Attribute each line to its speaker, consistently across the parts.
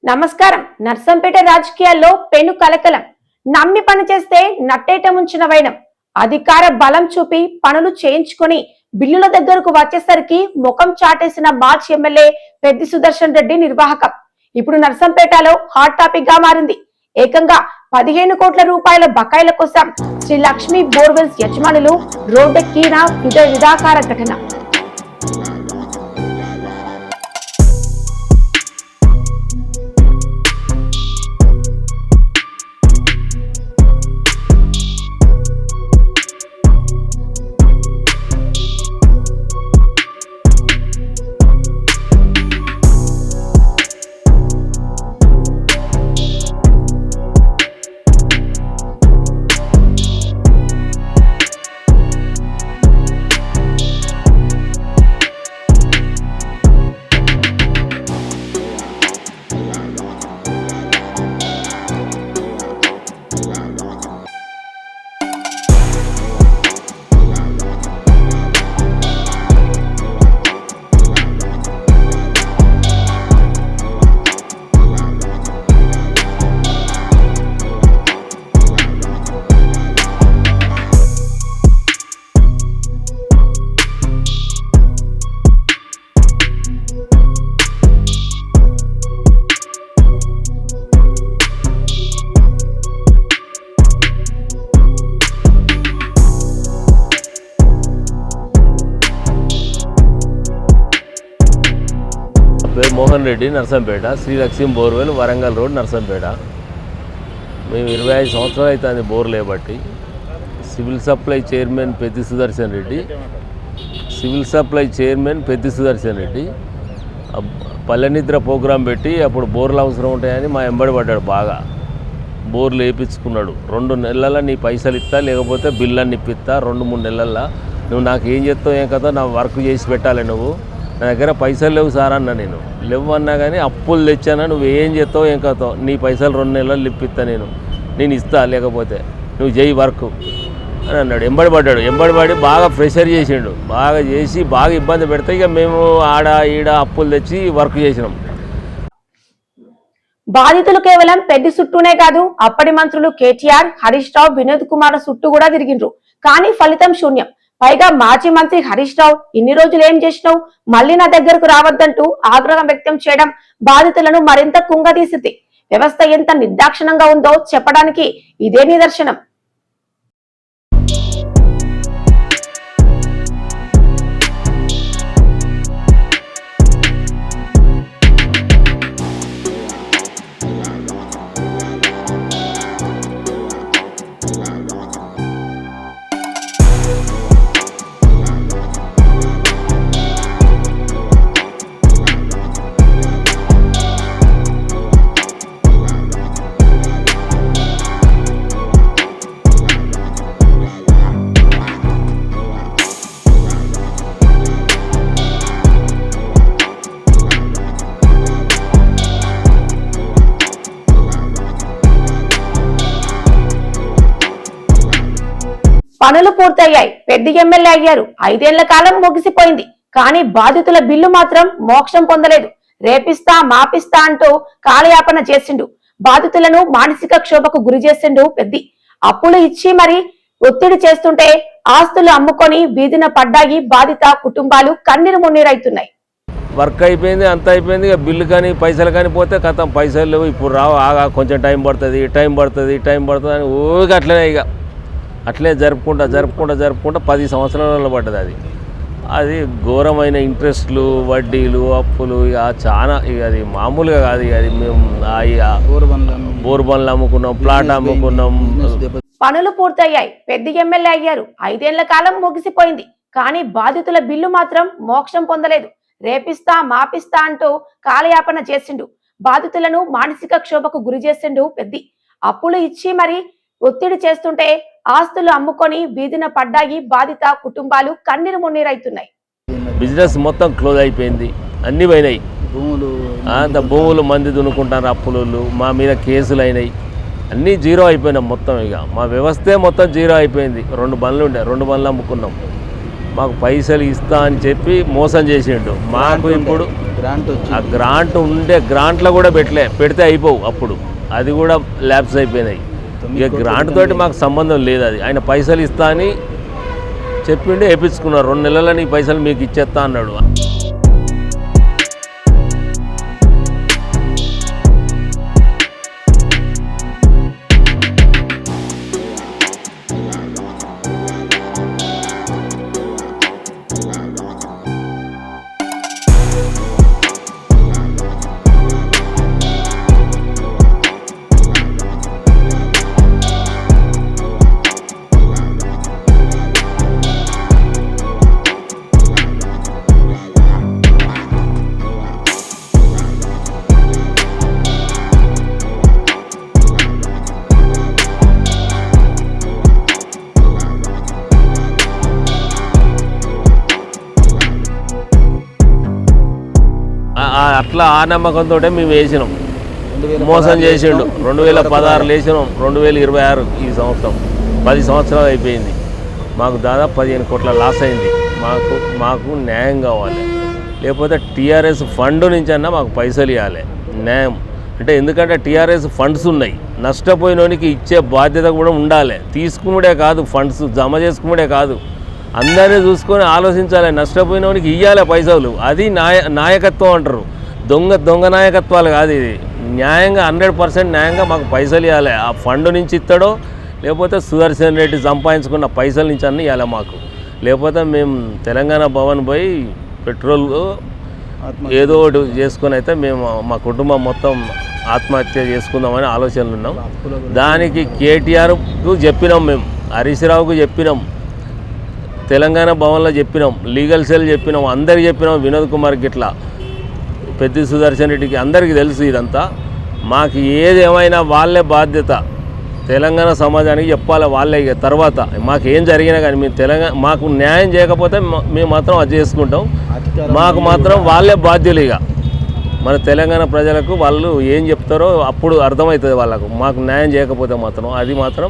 Speaker 1: నమస్కారం. నర్సంపేట రాజకీయాల్లో పెను కలకలం. నమ్మి పని చేస్తే నట్టేట ముంచిన వైనం. అధికార బలం చూపి పనులు చేయించుకొని బిల్లుల దగ్గరకు వచ్చేసరికి ముఖం చాటేసిన మాజీ ఎమ్మెల్యే పెద్ది సుదర్శన్ రెడ్డి నిర్వాహకం ఇప్పుడు నర్సంపేటలో హాట్ టాపిక్ గా మారింది. ఏకంగా 15 కోట్ల రూపాయల బకాయిల కోసం శ్రీ లక్ష్మీ బోర్వెల్స్ యజమానులు రోడ్డెక్కిన విధాకార ఘటన.
Speaker 2: Mohan Reddy, Narsampet, Sri Lakshmi borewell, Warangal road, Narsampet. మేము 25 సంవత్సరాలు అవుతుంది బోర్ లేబట్టి. Civil supply chairman Peddi Sudarshan Reddy, పల్లె నిద్ర ప్రోగ్రాం పెట్టి అప్పుడు బోర్లు అవసరం ఉంటాయని మా ఎంబడి పడ్డాడు. బాగా బోర్లు వేయించుకున్నాడు. 2 నెలల్లో నీ పైసలు ఇస్తా, లేకపోతే బిల్లు ఇప్పిస్తా. 2-3 నెలల్లో నువ్వు నాకు ఏం చేస్తావు, ఏం కదా, నా వర్క్ చేసి పెట్టాలి. నువ్వు నా దగ్గర పైసలు లేవు సార్ అన్న. నేను లేవు అన్నా కానీ అప్పులు తెచ్చానా, నువ్వు ఏం చేస్తావు, ఏం కతావు, నీ పైసలు 2 నెలలు ఇప్పిస్తా, నేను ఇస్తా, లేకపోతే నువ్వు చేయి వర్క్ అని అన్నాడు. ఎంబడి బాగా ప్రెషర్ చేసిండు. బాగా చేసి బాగా ఇబ్బంది పెడితే ఇక మేము ఆడ ఈడ అప్పులు తెచ్చి వర్క్ చేసినాం.
Speaker 1: బాధితులు కేవలం పెద్ది చుట్టూనే కాదు, అప్పటి మంత్రులు కేటీఆర్, హరీష్ రావు, వినోద్ కుమార్ చుట్టూ కూడా తిరిగిండ్రు. కానీ ఫలితం శూన్యం. పైగా మాజీ మంత్రి హరీష్ రావు ఇన్ని రోజులు ఏం చేసినావు, మళ్లీ నా దగ్గరకు రావద్దంటూ ఆగ్రహం వ్యక్తం చేయడం బాధితులను మరింత కుంగదీసింది. వ్యవస్థ ఎంత నిర్దాక్షిణంగా ఉందో చెప్పడానికి ఇదే నిదర్శనం. పనులు పూర్తయ్యాయి, పెద్ద ఎమ్మెల్యే అయ్యారు, 5 ఏళ్ల కాలం ముగిసిపోయింది. కానీ బాధితుల బిల్లు మాత్రం మోక్షం పొందలేదు. రేపిస్తా మాపిస్తా అంటూ కాలయాపన చేసిండు. బాధితులను మానసిక క్షోభకు గురి చేసిండు పెద్ది. అప్పులు ఇచ్చి మరి ఒత్తిడి చేస్తుంటే ఆస్తులు అమ్ముకొని వీధిన పడ్డాయి బాధిత కుటుంబాలు కన్నీరు మున్నీరైతున్నాయి.
Speaker 2: వర్క్ అయిపోయింది, అంత అయిపోయింది. ఇక బిల్లు కానీ పైసలు కానీ పోతే కథం, పైసలు లేవు, ఇప్పుడు రావు, ఆగా కొంచెం టైం పడుతుంది అని ఊరికే అట్లే జరుపుకుంటా 10 సంవత్సరాలలో పడ్డది. అది ఘోరమైన ఇంట్రెస్ట్లు, వడ్డీలు, అప్పులు, ఇక చాలా, ఇక అది మామూలుగా కాదు. ఇక అది మేము బోర్ బండ్లు అమ్ముకున్నాం, ప్లాట్ అమ్ముకున్నాం.
Speaker 1: పనులు పూర్తయ్యాయి, పెద్ద ఎమ్మెల్యే అయ్యారు, 5 ఏళ్ల కాలం ముగిసిపోయింది. కానీ బాధితుల బిల్లు మాత్రం మోక్షం పొందలేదు. రేపిస్తా మాపిస్తా అంటూ కాలయాపన చేసిండు. బాధితులను మానసిక క్షోభకు గురి చేసిండు పెద్ది. అప్పులు ఇచ్చి మరి ఒత్తిడి చేస్తుంటే ఆస్తులు అమ్ముకొని వీధిన పడ్డాయి బాధిత కుటుంబాలు కన్నీరు మున్నీరైతున్నాయి.
Speaker 2: బిజినెస్ మొత్తం క్లోజ్ అయిపోయింది, అన్ని పోయినాయి. భూములు మంది దున్నుకుంటారు అప్పులు, మా మీద కేసులు అయినాయి. అన్నీ జీరో అయిపోయినాం మొత్తం. ఇక మా వ్యవస్థే మొత్తం జీరో అయిపోయింది. 2 బండ్లు ఉండే, 2 బండ్లు అమ్ముకున్నాం. మాకు పైసలు ఇస్తా అని చెప్పి మోసం చేసిండు. మాకు ఇప్పుడు ఆ గ్రాంట్లో కూడా పెడితే అయిపోవు, అప్పుడు అది కూడా ల్యాబ్స్ అయిపోయినాయి. ఇక గ్రాంట్ తోటి మాకు సంబంధం లేదు. అది ఆయన పైసలు ఇస్తా అని చెప్పిండే వేయించుకున్నారు. 2 నెలల నీ పైసలు మీకు ఇచ్చేస్తా అన్నాడు. అట్లా ఆ నమ్మకంతో మేము వేసినాం. మోసం చేసిండు. 2016 వేసినాం, 2026 ఈ సంవత్సరం 10 సంవత్సరాలు అయిపోయింది. మాకు దాదాపు 15 కోట్ల లాస్ అయింది. మాకు న్యాయం కావాలి, లేకపోతే టీఆర్ఎస్ ఫండ్ నుంచి అన్నా మాకు పైసలు ఇవ్వాలి. న్యాయం అంటే ఎందుకంటే టీఆర్ఎస్ ఫండ్స్ ఉన్నాయి, నష్టపోయినోనికి ఇచ్చే బాధ్యత కూడా ఉండాలి. తీసుకునుడే కాదు, ఫండ్స్ జమ చేసుకునుడే కాదు, అందరినీ చూసుకొని ఆలోచించాలి. నష్టపోయినోనికి ఇవ్వాలి పైసలు. అది నాయకత్వం అంటారు. దొంగ నాయకత్వాలు కాదు ఇది. న్యాయంగా 100% న్యాయంగా మాకు పైసలు ఇవ్వాలి. ఆ ఫండ్ నుంచి ఇస్తాడో లేకపోతే సుదర్శన్ రెడ్డి సంపాదించుకున్న పైసల నుంచి అన్నీ ఇవ్వాలి మాకు. లేకపోతే మేము తెలంగాణ భవన్ పోయి పెట్రోల్ ఏదో ఒకటి చేసుకొని అయితే మేము మా కుటుంబం మొత్తం ఆత్మహత్య చేసుకుందామని ఆలోచనలు ఉన్నాం. దానికి కేటీఆర్కు చెప్పినాం, మేము హరీష్ రావుకు చెప్పినాం, తెలంగాణ భవన్లో చెప్పినాం, లీగల్ సెల్ చెప్పినాం, అందరికి చెప్పినాం, వినోద్ కుమార్కి ఇట్లా పెద్ద సుదర్శన్ రెడ్డికి అందరికీ తెలుసు ఇదంతా. మాకు ఏది ఏమైనా వాళ్ళే బాధ్యత, తెలంగాణ సమాజానికి చెప్పాలి వాళ్ళే. ఇక తర్వాత మాకు ఏం జరిగినా కానీ మేము మాకు న్యాయం చేయకపోతే మేము మాత్రం అది చేసుకుంటాం. మాకు మాత్రం వాళ్ళే బాధ్యులు. ఇక మన తెలంగాణ ప్రజలకు వాళ్ళు ఏం చెప్తారో అప్పుడు అర్థమవుతుంది వాళ్ళకు. మాకు న్యాయం చేయకపోతే మాత్రం అది మాత్రం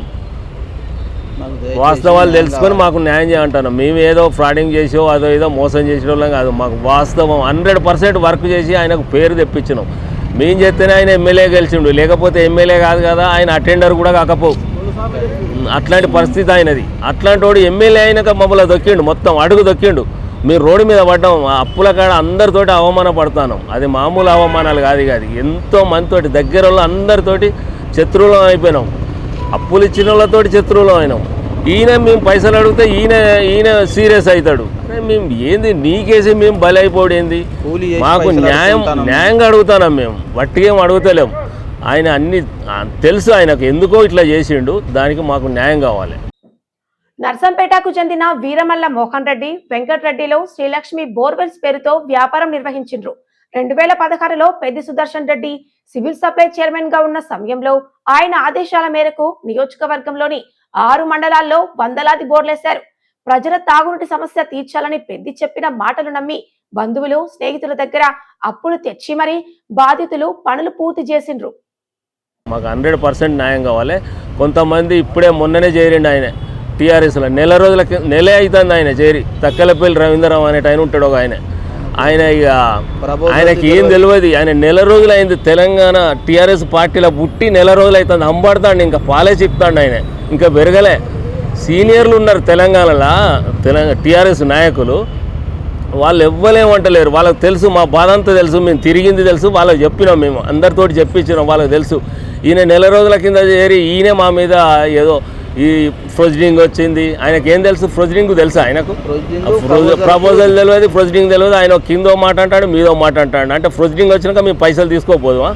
Speaker 2: వాస్తవాలు తెలుసుకొని మాకు న్యాయం చేయంటాను. మేము ఏదో ఫ్రాడింగ్ చేసో అదో ఏదో మోసం చేసిన వాళ్ళం కాదు. మాకు వాస్తవం 100% వర్క్ చేసి ఆయనకు పేరు తెప్పించినాం. మేము చేస్తేనే ఆయన ఎమ్మెల్యే గెలిచిండు, లేకపోతే ఎమ్మెల్యే కాదు కదా, ఆయన అటెండర్ కూడా కాకపోవు. అట్లాంటి పరిస్థితి ఆయనది. అట్లాంటి వాడు ఎమ్మెల్యే అయినాక మమ్మల్ని దొక్కిండు, మొత్తం అడుగు దొక్కిండు. మీరు రోడ్డు మీద పడ్డాం, అప్పుల కాడ అందరితోటి అవమానపడతాను. అది మామూలు అవమానాలు కాదు. ఎంతో మందితోటి దగ్గర వాళ్ళు అందరితోటి శత్రువులం అయిపోయినాం. అప్పులు ఇచ్చిన వాళ్ళతోటి శత్రువులం అయినాం. ఈయన మేము పైసలు అడిగితే ఈయన సీరియస్ అవుతాడు. మేము ఏంది నీకేసి మేము బలి అయిపోవడం ఏంది? మాకు న్యాయంగా అడుగుతున్నాం, మేము వట్టిగేం అడుగుతలేం. ఆయన అన్ని తెలుసు, ఆయనకు ఎందుకో ఇట్లా చేసిండు, దానికి మాకు న్యాయం కావాలి.
Speaker 1: నర్సంపేటకు చెందిన వీరమల్ల మోహన్ రెడ్డి వెంకటరెడ్డిలో శ్రీలక్ష్మి బోర్వెల్స్ పేరుతో వ్యాపారం నిర్వహించిండ్రు. 2016లో Peddi Sudarshan Reddy civil supply chairman గా ఉన్న సమయంలో ఆయన ఆదేశాల మేరకు నియోజకవర్గంలోని 6 మండలాల్లో వందలాది బోర్లేశారు. ప్రజల తాగునీటి సమస్య తీర్చాలని పెద్ది చెప్పిన మాటలు నమ్మి బంధువులు స్నేహితుల దగ్గర అప్పులు తెచ్చి మరీ బాధితులు పనులు పూర్తి చేసిండ్రు.
Speaker 2: మాకు 100% న్యాయం కావాలి. కొంతమంది ఇప్పుడే మొన్ననే చేరిండు ఆయన టీఆర్ఎస్లో, నెల అవుతుంది ఆయన చేరి. తక్కలపల్లి రవీంద్రరావు అనేట ఆయన ఉంటాడు ఒక ఆయన ఇక ఆయనకి ఏం తెలియదు. ఆయన నెల రోజులు అయింది తెలంగాణ టీఆర్ఎస్ పార్టీలో పుట్టి, నెల రోజులు అవుతుంది. అంబడతాడు, ఇంకా పాలే చెప్తాడు. ఆయన ఇంకా పెరగలే. సీనియర్లు ఉన్నారు తెలంగాణలో, టీఆర్ఎస్ నాయకులు, వాళ్ళు ఎవ్వలేమంటలేరు. వాళ్ళకి తెలుసు, మా బాధ అంతా తెలుసు, మేము తిరిగింది తెలుసు, వాళ్ళకి చెప్పినాం, మేము అందరితోటి చెప్పించినాం, వాళ్ళకి తెలుసు. ఈయన నెల రోజుల కింద చేరి ఈయన మా మీద ఏదో ఈ ప్రొసీడింగ్ వచ్చింది. ఆయనకి ఏం తెలుసు? ప్రొసీడింగ్ తెలుసా ఆయనకు? ప్రపోజల్ తెలియదు, ప్రొసీడింగ్ తెలియదు. ఆయన కిందో మాట అంటాడు, మీదో మాట అంటాడు. అంటే ప్రొసీడింగ్ వచ్చినాక మేము పైసలు తీసుకోపోదుమా?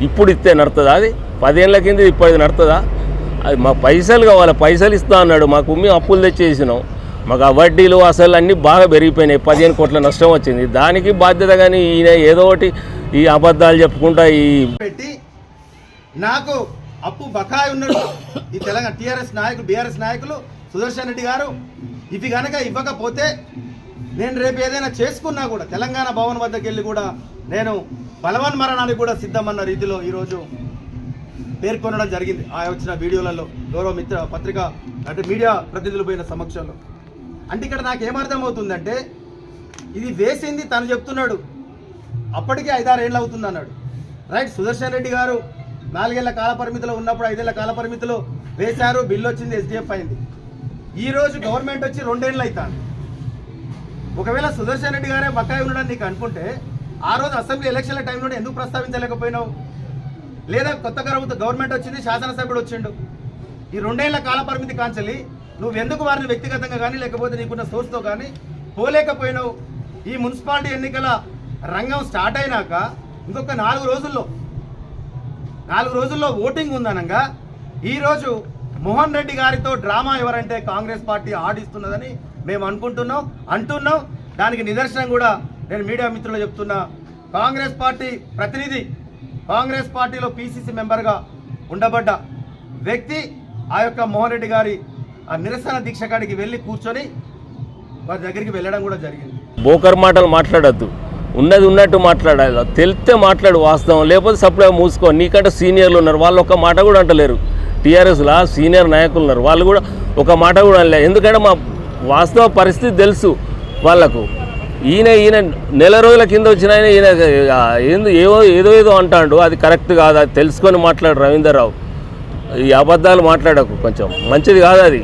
Speaker 2: ఇప్పుడు ఇస్తే నడుతుందా? అది 10 ఏళ్ళ కింద ఇప్పుడు నడుతుందా? అది మాకు పైసలు కావాలి, పైసలు ఇస్తా అన్నాడు. మాకు మేము అప్పులు తెచ్చేసినాం. మాకు ఆ వడ్డీలు అసలు అన్నీ బాగా పెరిగిపోయినాయి. 15 కోట్ల నష్టం వచ్చింది. దానికి బాధ్యత. కానీ ఈయన ఏదో ఒకటి ఈ అబద్ధాలు చెప్పుకుంటా ఈ
Speaker 3: పెట్టి నాకు అప్పు బకాయి ఉన్నాడు. ఈ తెలంగాణ టీఆర్ఎస్ నాయకులు, బీఆర్ఎస్ నాయకులు, సుదర్శన్ రెడ్డి గారు ఇవి కనుక ఇవ్వకపోతే నేను రేపు ఏదైనా చేసుకున్నా కూడా తెలంగాణ భవన్ వద్దకు వెళ్ళి కూడా నేను బలవన్ మరణానికి కూడా సిద్ధమన్న రీతిలో ఈరోజు పేర్కొనడం జరిగింది. ఆ వచ్చిన వీడియోలలో గౌరవ మిత్ర పత్రిక అంటే మీడియా ప్రతినిధులు పోయిన సమక్షంలో అంటే ఇక్కడ నాకు ఏమర్థమవుతుందంటే ఇది వేసింది తను చెప్తున్నాడు, అప్పటికే 5-6 ఏళ్ళు అవుతుంది అన్నాడు. రైట్, సుదర్శన్ రెడ్డి గారు 4 ఏళ్ల కాల పరిమితిలో ఉన్నప్పుడు 5 ఏళ్ల కాల పరిమితిలో వేశారు, బిల్లు వచ్చింది, SDF అయింది. ఈ రోజు గవర్నమెంట్ వచ్చి 2 ఏళ్ళు అవుతాను. ఒకవేళ సుదర్శన్ రెడ్డి గారే బకాయి ఉండడానికి నీకు అనుకుంటే ఆ రోజు అసెంబ్లీ ఎలక్షన్ల టైంలో ఎందుకు ప్రస్తావించలేకపోయినావు? లేదా కొత్త గవర్నమెంట్ వచ్చింది, శాసనసభ్యుడు వచ్చిండు, ఈ 2 ఏళ్ల కాల పరిమితి కాంచలి నువ్వెందుకు వారిని వ్యక్తిగతంగా కానీ లేకపోతే నీకున్న సోర్స్తో కానీ పోలేకపోయినావు? ఈ మున్సిపాలిటీ ఎన్నికల రంగం స్టార్ట్ అయినాక ఇంకొక 4 రోజుల్లో ఓటింగ్ ఉందనగా ఈరోజు మోహన్ రెడ్డి గారితో డ్రామా ఎవరంటే కాంగ్రెస్ పార్టీ ఆడిస్తున్నదని మేము అంటున్నాం. దానికి నిదర్శనం కూడా నేను మీడియా మిత్రులు చెప్తున్నా. కాంగ్రెస్ పార్టీ ప్రతినిధి, కాంగ్రెస్ పార్టీలో PCC మెంబర్గా ఉండబడ్డ వ్యక్తి ఆ యొక్క మోహన్ రెడ్డి గారి ఆ నిరసన దీక్ష కాడికి వెళ్ళి కూర్చొని వారి దగ్గరికి వెళ్ళడం కూడా జరిగింది.
Speaker 2: బోకర్ మాటలు మాట్లాడద్దు, ఉన్నది ఉన్నట్టు మాట్లాడాలి. తెలిస్తే మాట్లాడు వాస్తవం, లేకపోతే సప్లై మూసుకో. నీకంటే సీనియర్లు ఉన్నారు, వాళ్ళు ఒక మాట కూడా అంటలేరు. టీఆర్ఎస్లో సీనియర్ నాయకులు ఉన్నారు, వాళ్ళు కూడా ఒక మాట కూడా అనలేదు. ఎందుకంటే మా వాస్తవ పరిస్థితి తెలుసు వాళ్ళకు. ఈయన నెల రోజుల కింద వచ్చిన ఈయన ఏదో అంటాడు, అది కరెక్ట్ కాదు. అది తెలుసుకొని మాట్లాడు రవీందర్ రావు. ఈ అబద్ధాలు మాట్లాడకు, కొంచెం మంచిది కాదు అది.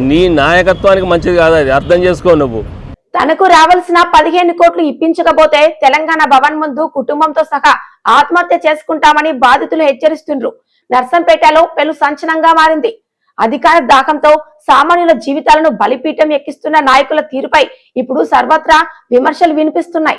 Speaker 2: నీ నాయకత్వానికి మంచిది కాదు అది, అర్థం చేసుకో నువ్వు.
Speaker 1: తనకు రావాల్సిన 15 కోట్లు ఇప్పించకపోతే తెలంగాణ భవన్ ముందు కుటుంబంతో సహా ఆత్మహత్య చేసుకుంటామని బాధితులు హెచ్చరిస్తుండ్రు. నర్సంపేటలో పెను సంచలనంగా మారింది. అధికార దాహంతో సామాన్యుల జీవితాలను బలిపీఠం ఎక్కిస్తున్న నాయకుల తీరుపై ఇప్పుడు సర్వత్రా విమర్శలు వినిపిస్తున్నాయి.